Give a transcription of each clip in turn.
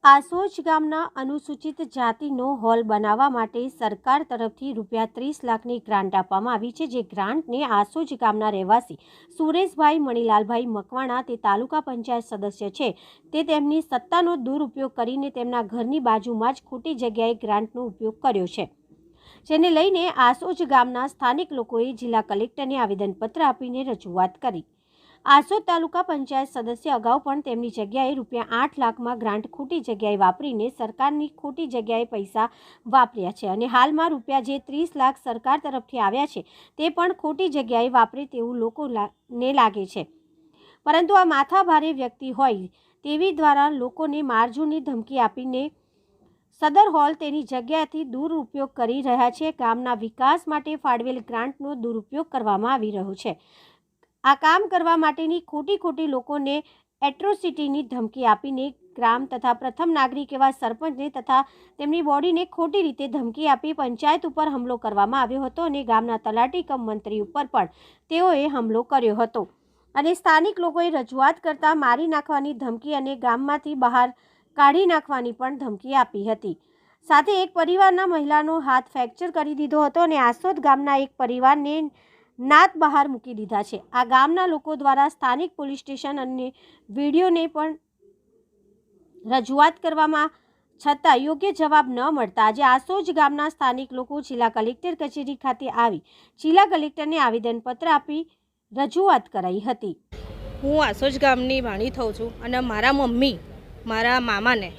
આસોજ ગામના અનુસૂચિત જાતિનો હોલ બનાવવા માટે સરકાર તરફથી ₹30 લાખની ગ્રાન્ટ આપવામાં આવી છે। જે ગ્રાન્ટને આસોજ ગામના રહેવાસી સુરેશભાઈ મણીલાલભાઈ મકવાણા તે તાલુકા પંચાયત સદસ્ય છે તે તેમની સત્તાનો દુરુપયોગ કરીને તેમના ઘરની બાજુમાં જ ખોટી જગ્યાએ ગ્રાન્ટનો ઉપયોગ કર્યો છે, જેને લઈને આસોજ ગામના સ્થાનિક લોકોએ જિલ્લા કલેક્ટરને આવેદનપત્ર આપીને રજૂઆત કરી। આસોદ તાલુકા પંચાયત સદસ્ય અગાઉ પણ તેમની જગ્યાએ ₹8 લાખમાં ગ્રાન્ટ ખોટી જગ્યાએ વાપરીને સરકારની ખોટી જગ્યાએ પૈસા વાપર્યા છે અને હાલમાં જે ₹30 લાખ સરકાર તરફથી આવ્યા છે તે પણ ખોટી જગ્યાએ વાપરે તેવું લોકોને લાગે છે, પરંતુ આ માથાભારે વ્યક્તિ હોય તેવી દ્વારા લોકોને મારઝૂડની ધમકી આપીને સદર હોલ તેની જગ્યાથી દુરુપયોગ કરી રહ્યા છે। ગામના વિકાસ માટે ફાળવેલ ગ્રાન્ટનો દુરુપયોગ કરવામાં આવી રહ્યો છે। આ કામ કરવા માટેની ખોટી લોકોને એટ્રોસિટીની ધમકી આપીને ગ્રામ તથા પ્રથમ નાગરિક એવા સરપંચને તથા તેમની બોડીને ખોટી રીતે ધમકી આપી પંચાયત ઉપર હુમલો કરવામાં આવ્યો હતો અને ગામના તલાટી કમ મંત્રી ઉપર પણ તેઓએ હુમલો કર્યો હતો અને સ્થાનિક લોકોએ રજૂઆત કરતા મારી નાખવાની ધમકી અને ગામમાંથી બહાર કાઢી નાખવાની પણ ધમકી આપી હતી। સાથે એક પરિવારના મહિલાનો હાથ ફ્રેક્ચર કરી દીધો હતો અને આસોદ ગામના એક પરિવારને નાત બહાર મૂકી દીધા છે। આ ગામના લોકો દ્વારા સ્થાનિક પોલીસ સ્ટેશન અને વિડીયોને પણ રજૂઆત કરવામાં છતાં યોગ્ય જવાબ ન મળતા આજે આસોજ ગામના સ્થાનિક લોકો જિલ્લા કલેક્ટર કચેરી ખાતે આવી જિલ્લા કલેક્ટરને આવેદનપત્ર આપી રજૂઆત કરાઈ હતી। હું આસોજ ગામની વાણી થઉં છું અને મારા મમ્મી મારા મામાને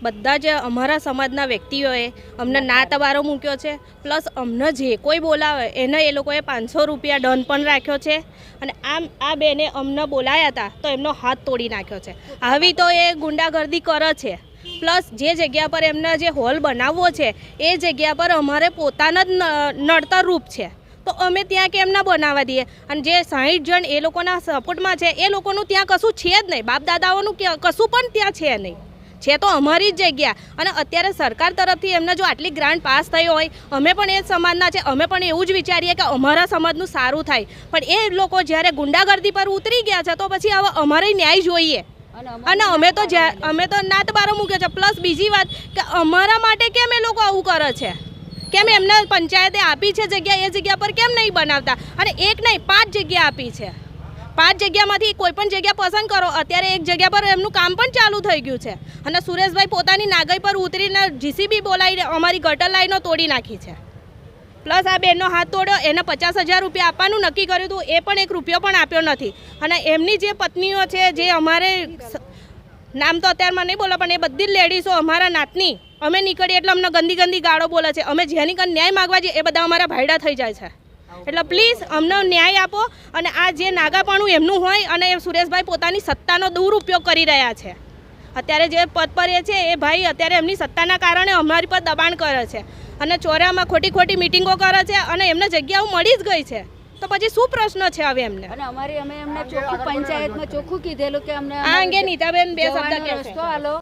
બધા જ અમારા સમાજના વ્યક્તિઓએ અમને ના તબારો મૂક્યો છે, પ્લસ અમને જે કોઈ બોલાવે એને એ લોકોએ ₹500 દંડ પણ રાખ્યો છે અને આ બેને અમને બોલાયા હતા તો એમનો હાથ તોડી નાખ્યો છે। આવી તો એ ગુંડાગર્દી કરે છે, પ્લસ જે જગ્યા પર એમને જે હોલ બનાવવો છે એ જગ્યા પર અમારે પોતાના જ નડતર રૂપ છે તો અમે ત્યાં કેમ ના બનાવવા દઈએ અને જે 60 જણ એ લોકોના સપોર્ટમાં છે એ લોકોનું ત્યાં કશું છે જ નહીં, બાપ દાદાઓનું કશું પણ ત્યાં છે નહીં, છે તો અમારી જ જગ્યા। અને અત્યારે સરકાર તરફથી એમને જો આટલી ગ્રાન્ટ પાસ થઈ હોય અમે પણ એ જ સમાજના છે, અમે પણ એવું જ વિચારીએ કે અમારા સમાજનું સારું થાય, પણ એ લોકો જ્યારે ગુંડાગર્દી પર ઉતરી ગયા છે તો પછી હવે અમારે ન્યાય જોઈએ અને અમે તો નાતબારો મૂક્યો છે। પ્લસ બીજી વાત કે અમારા માટે કેમ એ લોકો આવું કરે છે, કેમ એમને પંચાયતે આપી છે જગ્યા એ જગ્યા પર કેમ નહીં બનાવતા અને એક નહીં 5 જગ્યા આપી છે, 5 જગ્યામાંથી કોઈ પણ જગ્યા પસંદ કરો। અત્યારે એક જગ્યા પર એમનું કામ પણ ચાલુ થઈ ગયું છે અને સુરેશભાઈ પોતાની નાગઈ પર ઉતરીને જીસીબી બોલાવીને અમારી ગટર લાઈનો તોડી નાખી છે, પ્લસ આ બેનનો હાથ તોડ્યો એને ₹50,000 આપવાનું નક્કી કર્યું હતું એ પણ ₹1 પણ આપ્યો નથી અને એમની જે પત્નીઓ છે જે અમારે નામ તો અત્યારે મને નહીં બોલો પણ એ બધી જ લેડીઝો અમારા નાતની અમે નીકળીએ એટલે અમને ગંદી ગાળો બોલે છે, અમે જેની કંઈ ન્યાય માગવા જઈએ એ બધા અમારા ભાઈડા થઈ જાય છે। એટલે પ્લીઝ અમને ન્યાય આપો અને આ જે નાગાપણું એમનું હોય અને એ સુરેશભાઈ પોતાની સત્તાનો દુરુપયોગ કરી રહ્યા છે। અત્યારે જે પદ પર એ છે એ ભાઈ અત્યારે એમની સત્તાના કારણે અમારી પર દબાણ કરે છે અને ચોર્યામાં ખોટી મિટિંગો કરે છે અને એમને જગ્યાઓ મળી જ ગઈ છે તો પછી શું પ્રશ્ન છે હવે એમને? અને અમે એમને ચોખ્ખું પંચાયતમાં ચોખ્ખું કીધેલું કે અમને આ અંગે નીતાબેન 2 શબ્દ કહેશે।